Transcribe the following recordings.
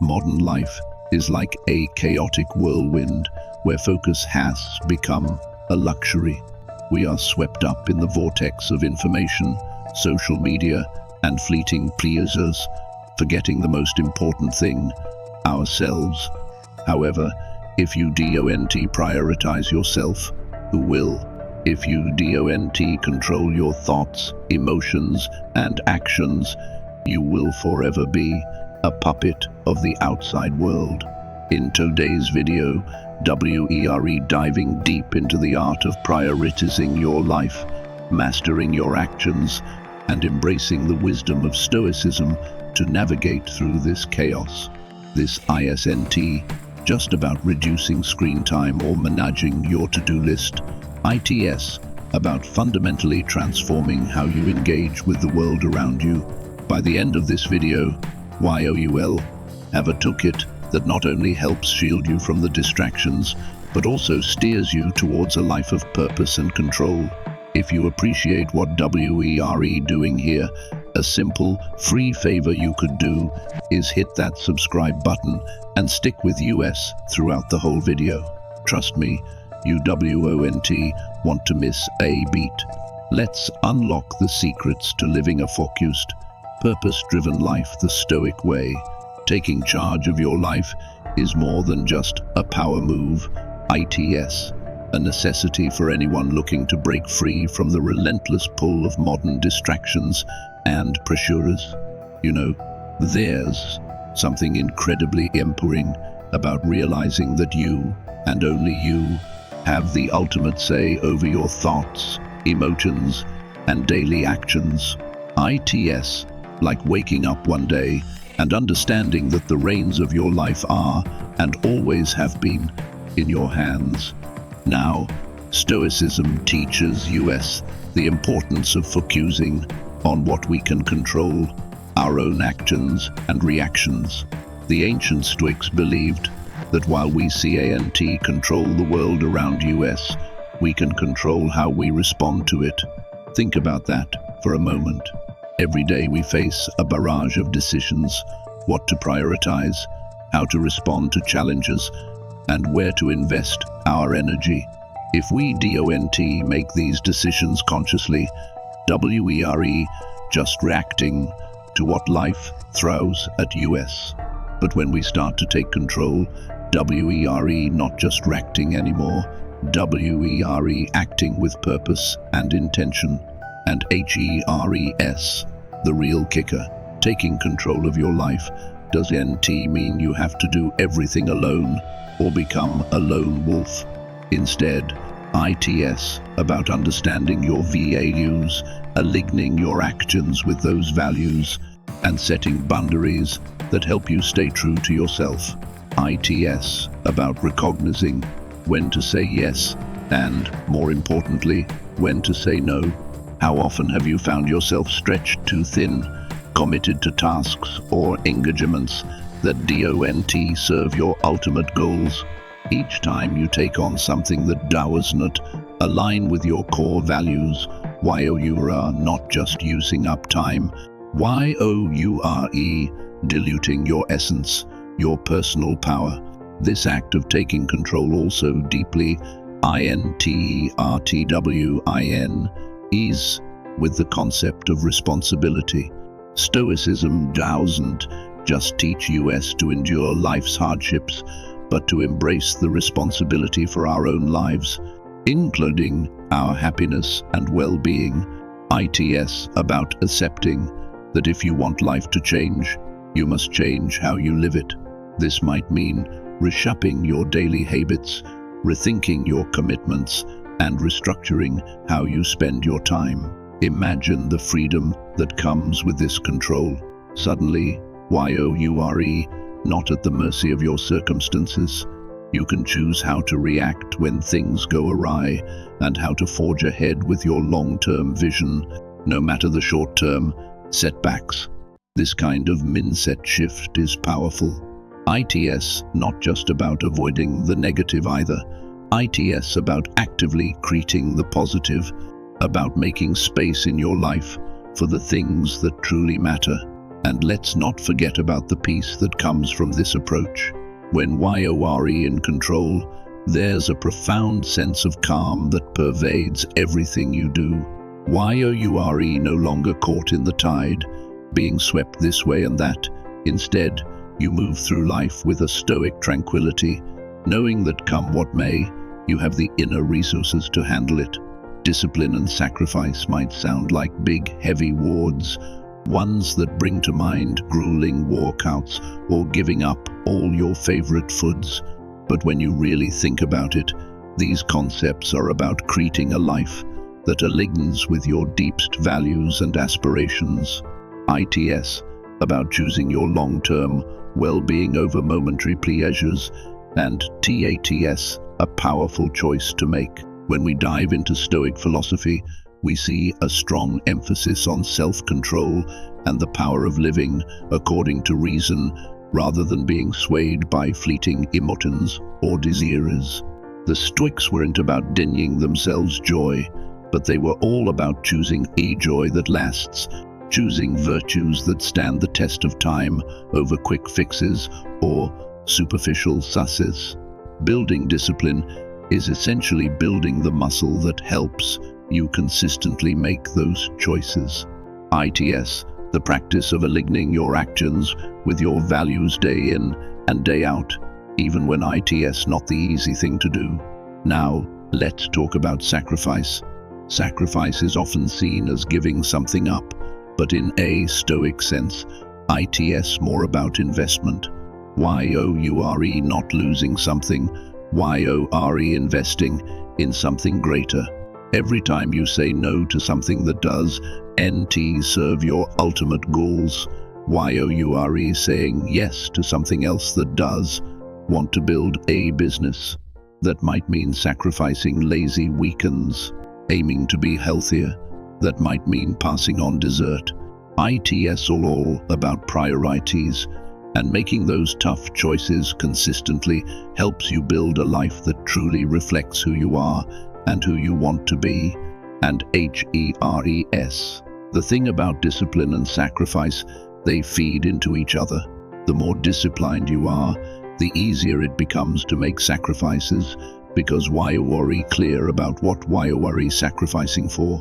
Modern life is like a chaotic whirlwind where focus has become a luxury. We are swept up in the vortex of information, social media, and fleeting pleasures, forgetting the most important thing, ourselves. However, if you don't prioritize yourself, who will? If you don't control your thoughts, emotions, and actions, you will forever be a puppet of the outside world. In today's video, we're diving deep into the art of prioritizing your life, mastering your actions, and embracing the wisdom of Stoicism to navigate through this chaos. This isn't just about reducing screen time or managing your to-do list. It's about fundamentally transforming how you engage with the world around you. By the end of this video, you'll have a toolkit that not only helps shield you from the distractions, but also steers you towards a life of purpose and control. If you appreciate what we're doing here, a simple, free favor you could do is hit that subscribe button and stick with us throughout the whole video. Trust me, you won't want to miss a beat. Let's unlock the secrets to living a focused, purpose-driven life the Stoic way. Taking charge of your life is more than just a power move. It's a necessity for anyone looking to break free from the relentless pull of modern distractions and pressures. There's something incredibly empowering about realizing that you, and only you, have the ultimate say over your thoughts, emotions, and daily actions. It's like waking up one day and understanding that the reins of your life are, and always have been, in your hands. Now, Stoicism teaches us the importance of focusing on what we can control, our own actions and reactions. The ancient Stoics believed that while we can't control the world around us, we can control how we respond to it. Think about that for a moment. Every day we face a barrage of decisions: what to prioritize, how to respond to challenges, and where to invest our energy. If we don't make these decisions consciously, we're just reacting to what life throws at us. But when we start to take control, we're not just reacting anymore. We're acting with purpose and intention. And the real kicker, taking control of your life doesn't mean you have to do everything alone or become a lone wolf. Instead, it's about understanding your values, aligning your actions with those values, and setting boundaries that help you stay true to yourself. It's about recognizing when to say yes and, more importantly, when to say no. How often have you found yourself stretched too thin, committed to tasks or engagements that don't serve your ultimate goals? Each time you take on something that doesn't align with your core values, you are not just using up time, you are diluting your essence, your personal power. This act of taking control also deeply is with the concept of responsibility. Stoicism doesn't just teach us to endure life's hardships, but to embrace the responsibility for our own lives, including our happiness and well-being. It's about accepting that if you want life to change, you must change how you live it. This might mean reshaping your daily habits, rethinking your commitments, and restructuring how you spend your time. Imagine the freedom that comes with this control. Suddenly, you are not at the mercy of your circumstances. You can choose how to react when things go awry and how to forge ahead with your long-term vision, no matter the short-term setbacks. This kind of mindset shift is powerful. It's not just about avoiding the negative either. It's about actively creating the positive, about making space in your life for the things that truly matter. And let's not forget about the peace that comes from this approach. When you're in control, there's a profound sense of calm that pervades everything you do. You're no longer caught in the tide, being swept this way and that. Instead, you move through life with a stoic tranquility, knowing that come what may, you have the inner resources to handle it. Discipline and sacrifice might sound like big, heavy words, ones that bring to mind grueling workouts or giving up all your favorite foods. But when you really think about it, these concepts are about creating a life that aligns with your deepest values and aspirations. ITS, about choosing your long-term well-being over momentary pleasures, and TATS, a powerful choice to make. When we dive into Stoic philosophy, we see a strong emphasis on self-control and the power of living according to reason rather than being swayed by fleeting emotions or desires. The Stoics weren't about denying themselves joy, but they were all about choosing a joy that lasts, choosing virtues that stand the test of time over quick fixes or superficial success. Building discipline is essentially building the muscle that helps you consistently make those choices. ITS, the practice of aligning your actions with your values day in and day out, even when ITS not the easy thing to do. Now, let's talk about sacrifice. Sacrifice is often seen as giving something up, but in a Stoic sense, ITS more about investment. You're not losing something, you're investing in something greater. Every time you say no to something that does serve your ultimate goals, you're saying yes to something else that does. Want to build a business? That might mean sacrificing lazy weekends. Aiming to be healthier? That might mean passing on dessert. ITS all about priorities, and making those tough choices consistently helps you build a life that truly reflects who you are and who you want to be. And HERES. The thing about discipline and sacrifice, they feed into each other. The more disciplined you are, the easier it becomes to make sacrifices, because you're clear about what you're sacrificing for.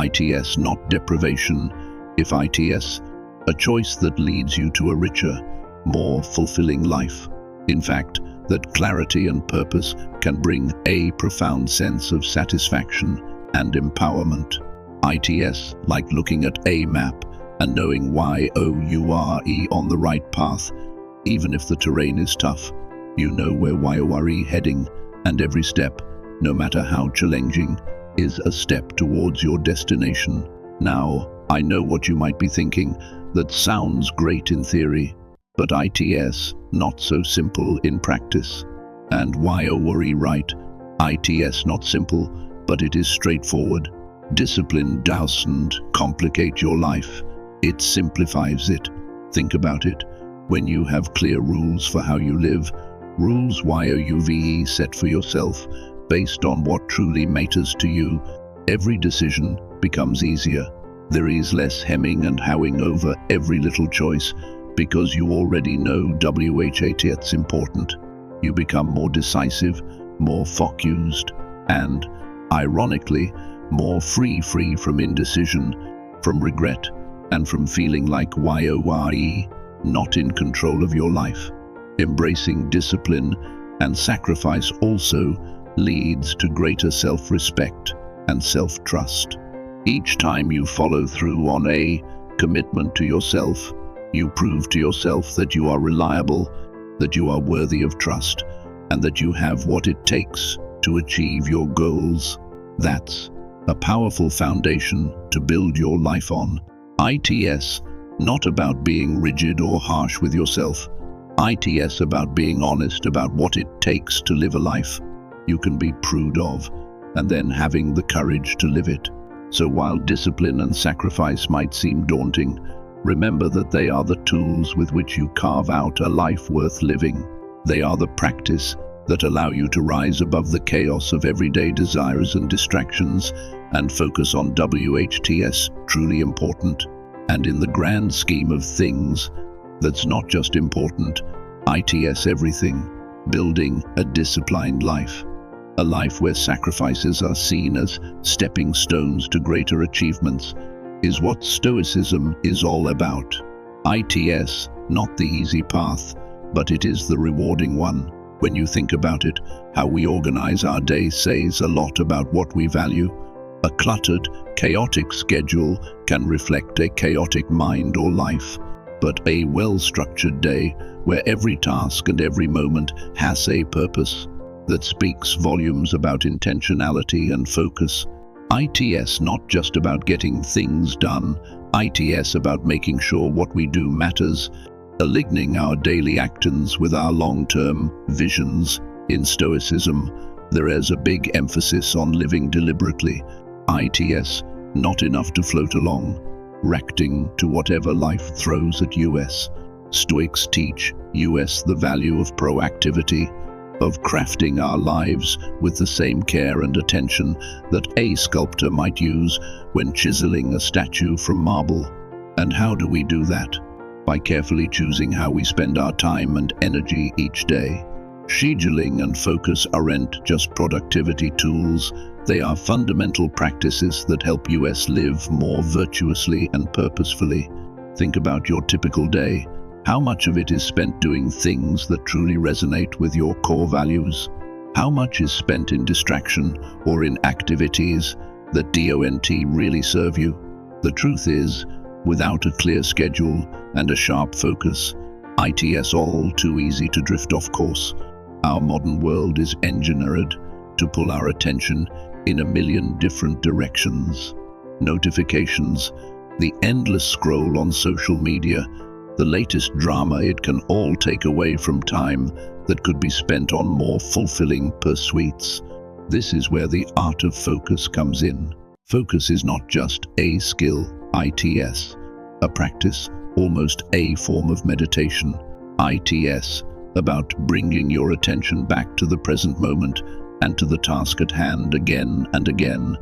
ITS, not deprivation. If ITS, a choice that leads you to a richer, more fulfilling life. In fact, that clarity and purpose can bring a profound sense of satisfaction and empowerment. ITS, like looking at a map and knowing you're on the right path. Even if the terrain is tough, you know where you're heading, and every step, no matter how challenging, is a step towards your destination. Now, I know what you might be thinking. That sounds great in theory, but ITS, not so simple in practice. And you're right. ITS not simple, but it is straightforward. Discipline doesn't complicate your life. It simplifies it. Think about it. When you have clear rules for how you live, rules you've set for yourself, based on what truly matters to you, every decision becomes easier. There is less hemming and hawing over every little choice, because you already know it's important. You become more decisive, more focused, and, ironically, more free from indecision, from regret, and from feeling like you're not in control of your life. Embracing discipline and sacrifice also leads to greater self-respect and self-trust. Each time you follow through on a commitment to yourself, you prove to yourself that you are reliable, that you are worthy of trust, and that you have what it takes to achieve your goals. That's a powerful foundation to build your life on. ITS, not about being rigid or harsh with yourself. ITS about being honest about what it takes to live a life you can be proud of, and then having the courage to live it. So while discipline and sacrifice might seem daunting, remember that they are the tools with which you carve out a life worth living. They are the practice that allow you to rise above the chaos of everyday desires and distractions and focus on WHTS, truly important. And in the grand scheme of things, that's not just important, ITS everything, building a disciplined life. A life where sacrifices are seen as stepping stones to greater achievements is what Stoicism is all about. ITS, not the easy path, but it is the rewarding one. When you think about it, how we organize our day says a lot about what we value. A cluttered, chaotic schedule can reflect a chaotic mind or life, but a well-structured day where every task and every moment has a purpose that speaks volumes about intentionality and focus. ITS not just about getting things done, ITS about making sure what we do matters, aligning our daily actions with our long-term visions. In Stoicism, there is a big emphasis on living deliberately. ITS, not enough to float along, reacting to whatever life throws at us. Stoics teach us the value of proactivity, of crafting our lives with the same care and attention that a sculptor might use when chiseling a statue from marble. And how do we do that? By carefully choosing how we spend our time and energy each day. Scheduling and focus aren't just productivity tools, they are fundamental practices that help us live more virtuously and purposefully. Think about your typical day. How much of it is spent doing things that truly resonate with your core values? How much is spent in distraction or in activities that don't really serve you? The truth is, without a clear schedule and a sharp focus, it's all too easy to drift off course. Our modern world is engineered to pull our attention in a million different directions. Notifications, the endless scroll on social media, the latest drama, it can all take away from time that could be spent on more fulfilling pursuits. This is where the art of focus comes in. Focus is not just a skill, ITS, a practice, almost a form of meditation. ITS, about bringing your attention back to the present moment and to the task at hand again and again,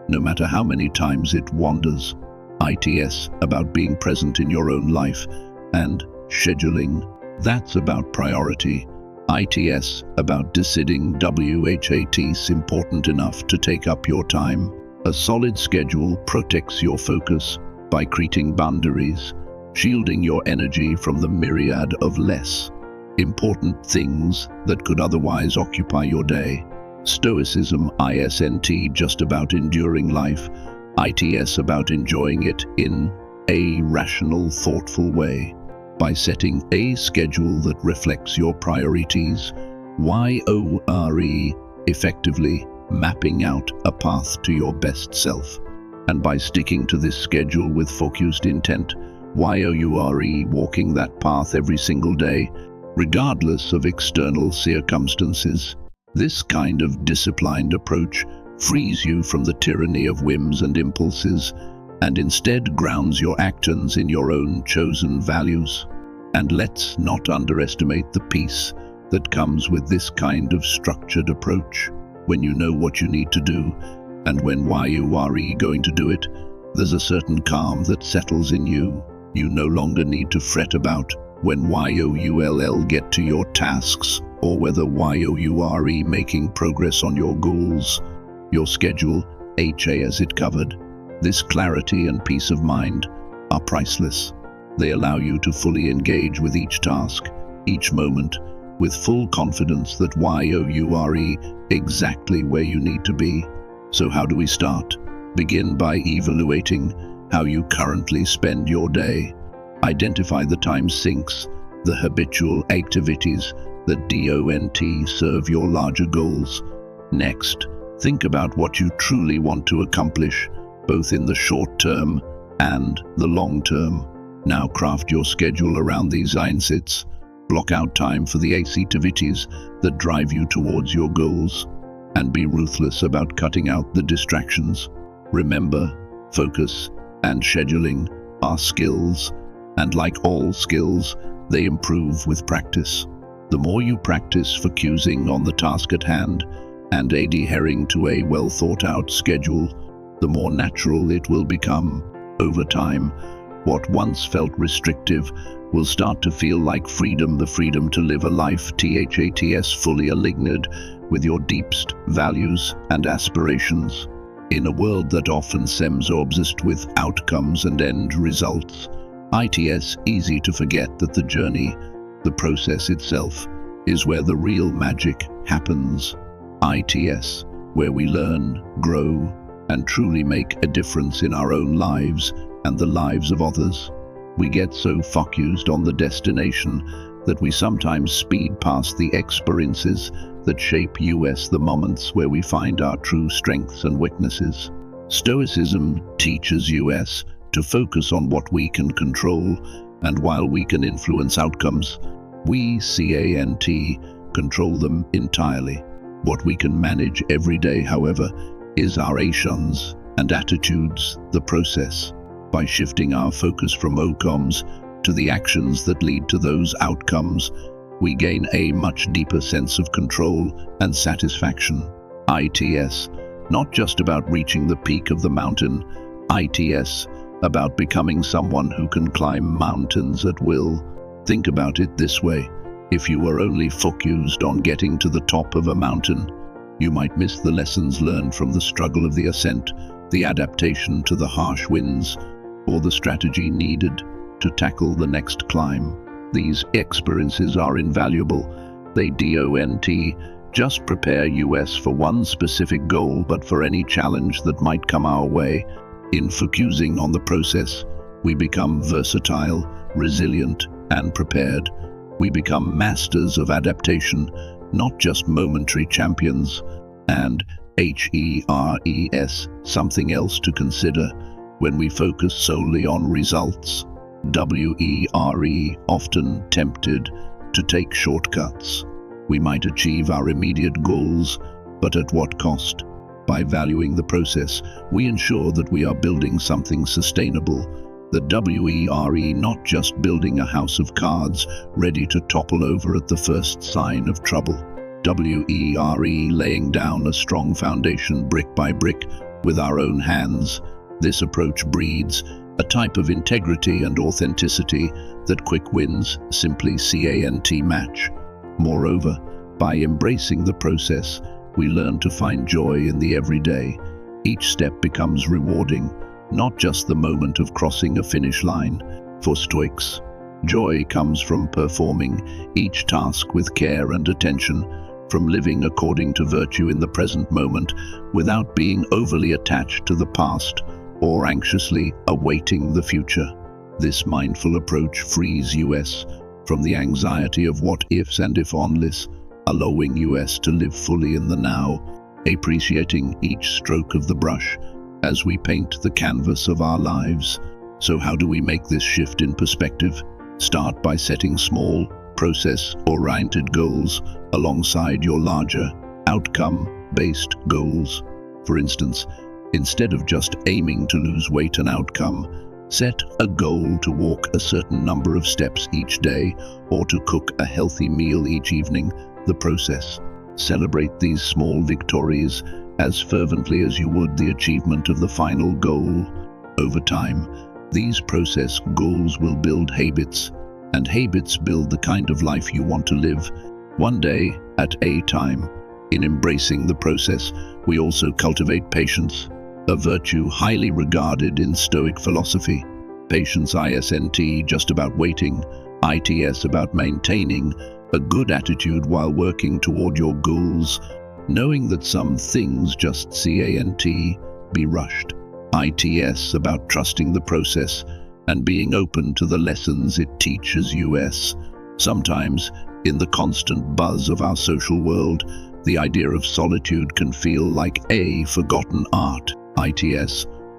no matter how many times it wanders. ITS, about being present in your own life and scheduling. That's about priority. ITS, about deciding what's important enough to take up your time. A solid schedule protects your focus by creating boundaries, shielding your energy from the myriad of less important things that could otherwise occupy your day. Stoicism isn't just about enduring life, ITS about enjoying it in a rational, thoughtful way. By setting a schedule that reflects your priorities, effectively mapping out a path to your best self. And by sticking to this schedule with focused intent, walking that path every single day, regardless of external circumstances. This kind of disciplined approach frees you from the tyranny of whims and impulses, and instead grounds your actions in your own chosen values. And let's not underestimate the peace that comes with this kind of structured approach. When you know what you need to do, and when going to do it, there's a certain calm that settles in you. You no longer need to fret about when get to your tasks, or whether making progress on your goals. Your schedule, has it covered. This clarity and peace of mind are priceless. They allow you to fully engage with each task, each moment, with full confidence that exactly where you need to be. So how do we start? Begin by evaluating how you currently spend your day. Identify the time sinks, the habitual activities that don't serve your larger goals. Next, think about what you truly want to accomplish, both in the short term and the long term. Now craft your schedule around these insights. Block out time for the activities that drive you towards your goals, and be ruthless about cutting out the distractions. Remember, focus and scheduling are skills, and like all skills, they improve with practice. The more you practice focusing on the task at hand and adhering to a well-thought-out schedule, the more natural it will become. Over time, What once felt restrictive will start to feel like freedom, the freedom to live a life THATS fully aligned with your deepest values and aspirations. In a world that often seems obsessed with outcomes and end results, it's easy to forget that the journey, the process itself, is where the real magic happens. ITS, where we learn, grow, and truly make a difference in our own lives and the lives of others. We get so focused on the destination that we sometimes speed past the experiences that shape us, the moments where we find our true strengths and weaknesses. Stoicism teaches us to focus on what we can control, and while we can influence outcomes, we control them entirely. What we can manage every day, however, is our actions and attitudes, the process. By shifting our focus from outcomes to the actions that lead to those outcomes, we gain a much deeper sense of control and satisfaction. ITS, not just about reaching the peak of the mountain, ITS, about becoming someone who can climb mountains at will. Think about it this way: if you were only focused on getting to the top of a mountain, you might miss the lessons learned from the struggle of the ascent, the adaptation to the harsh winds, or the strategy needed to tackle the next climb. These experiences are invaluable. They don't just prepare us for one specific goal, but for any challenge that might come our way. In focusing on the process, we become versatile, resilient, and prepared. We become masters of adaptation, not just momentary champions. And something else to consider: when we focus solely on results, often tempted to take shortcuts. We might achieve our immediate goals, but at what cost? By valuing the process, we ensure that we are building something sustainable. The not just building a house of cards ready to topple over at the first sign of trouble. Laying down a strong foundation brick by brick with our own hands. This approach breeds a type of integrity and authenticity that quick wins simply match. Moreover, by embracing the process, we learn to find joy in the everyday. Each step becomes rewarding, not just the moment of crossing a finish line. For Stoics, joy comes from performing each task with care and attention, from living according to virtue in the present moment without being overly attached to the past or anxiously awaiting the future. This mindful approach frees us from the anxiety of what ifs and if onlys, allowing us to live fully in the now, appreciating each stroke of the brush as we paint the canvas of our lives. So how do we make this shift in perspective? Start by setting small, process-oriented goals alongside your larger, outcome-based goals. For instance, instead of just aiming to lose weight and outcome, set a goal to walk a certain number of steps each day or to cook a healthy meal each evening. The process. Celebrate these small victories as fervently as you would the achievement of the final goal. Over time, these process goals will build habits, and habits build the kind of life you want to live, one day at a time. In embracing the process, we also cultivate patience, a virtue highly regarded in Stoic philosophy. Patience isn't just about waiting, it's about maintaining a good attitude while working toward your goals, knowing that some things just can't be rushed. It's about trusting the process and being open to the lessons it teaches us. Sometimes, in the constant buzz of our social world, the idea of solitude can feel like a forgotten art.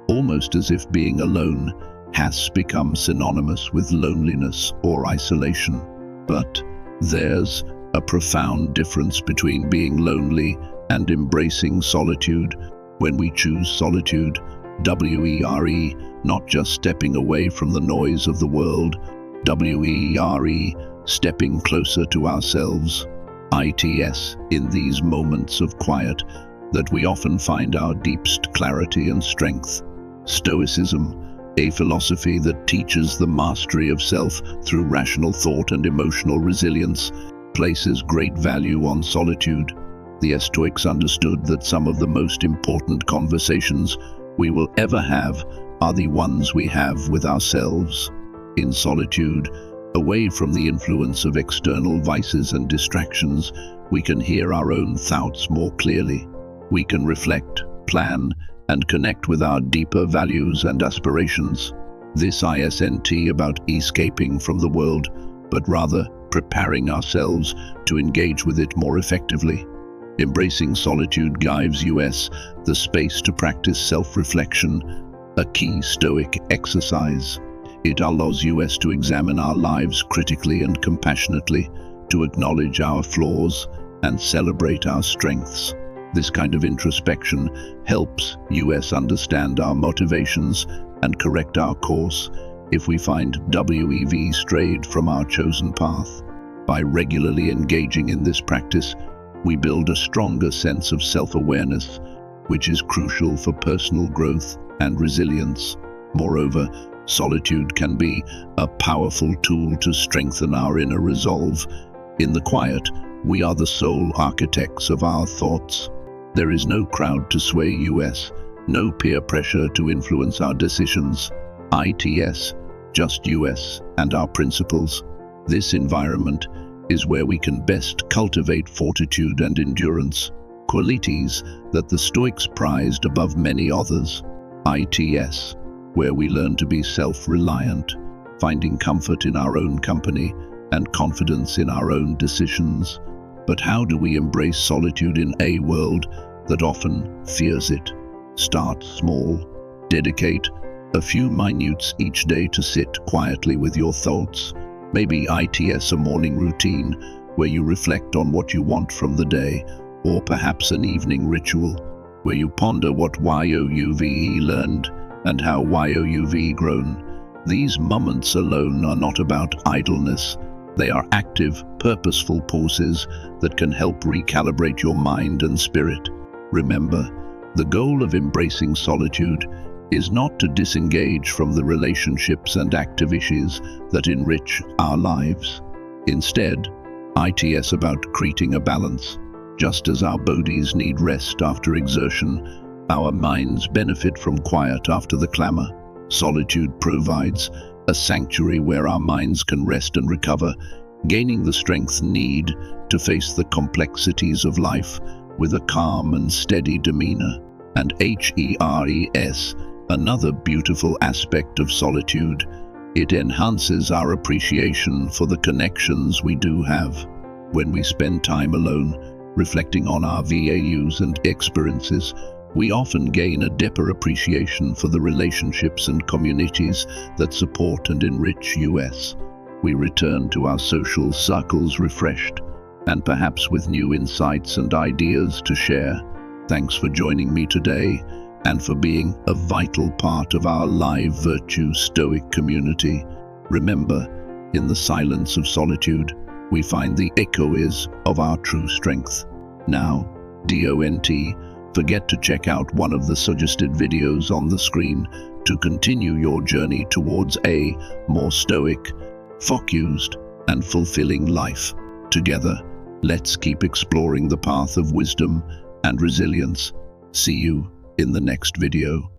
Almost as if being alone has become synonymous with loneliness or isolation. But there's a profound difference between being lonely and embracing solitude. When we choose solitude, not just stepping away from the noise of the world, stepping closer to ourselves. In these moments of quiet that we often find our deepest clarity and strength. Stoicism a philosophy that teaches the mastery of self through rational thought and emotional resilience, places great value on solitude. The Stoics understood that some of the most important conversations we will ever have are the ones we have with ourselves. In solitude, away from the influence of external vices and distractions, we can hear our own thoughts more clearly. We can reflect, plan, and connect with our deeper values and aspirations. This isn't about escaping from the world, but rather preparing ourselves to engage with it more effectively. Embracing solitude gives us the space to practice self-reflection, a key Stoic exercise. It allows us to examine our lives critically and compassionately, to acknowledge our flaws and celebrate our strengths. This kind of introspection helps us understand our motivations and correct our course if we find we've strayed from our chosen path. By regularly engaging in this practice, we build a stronger sense of self-awareness, which is crucial for personal growth and resilience. Moreover, solitude can be a powerful tool to strengthen our inner resolve. In the quiet, we are the sole architects of our thoughts. There is no crowd to sway us, no peer pressure to influence our decisions. Just us and our principles. This environment is where we can best cultivate fortitude and endurance, qualities that the Stoics prized above many others. Where we learn to be self-reliant, finding comfort in our own company and confidence in our own decisions. But how do we embrace solitude in a world that often fears it? Start small. Dedicate a few minutes each day to sit quietly with your thoughts. Maybe a morning routine where you reflect on what you want from the day, or perhaps an evening ritual where you ponder what you've learned and how you've grown. These moments alone are not about idleness. They are active, purposeful pauses that can help recalibrate your mind and spirit. Remember, the goal of embracing solitude is not to disengage from the relationships and activities that enrich our lives. Instead, it's about creating a balance. Just as our bodies need rest after exertion, our minds benefit from quiet after the clamor. Solitude provides a sanctuary where our minds can rest and recover, gaining the strength needed to face the complexities of life with a calm and steady demeanor. And another beautiful aspect of solitude, it enhances our appreciation for the connections we do have. When we spend time alone, reflecting on our values and experiences, we often gain a deeper appreciation for the relationships and communities that support and enrich us. We return to our social circles refreshed, and perhaps with new insights and ideas to share. Thanks for joining me today, and for being a vital part of our live Virtue Stoic community. Remember, in the silence of solitude, we find the echoes of our true strength. Now, forget to check out one of the suggested videos on the screen to continue your journey towards a more stoic, focused, and fulfilling life. Together, let's keep exploring the path of wisdom and resilience. See you in the next video.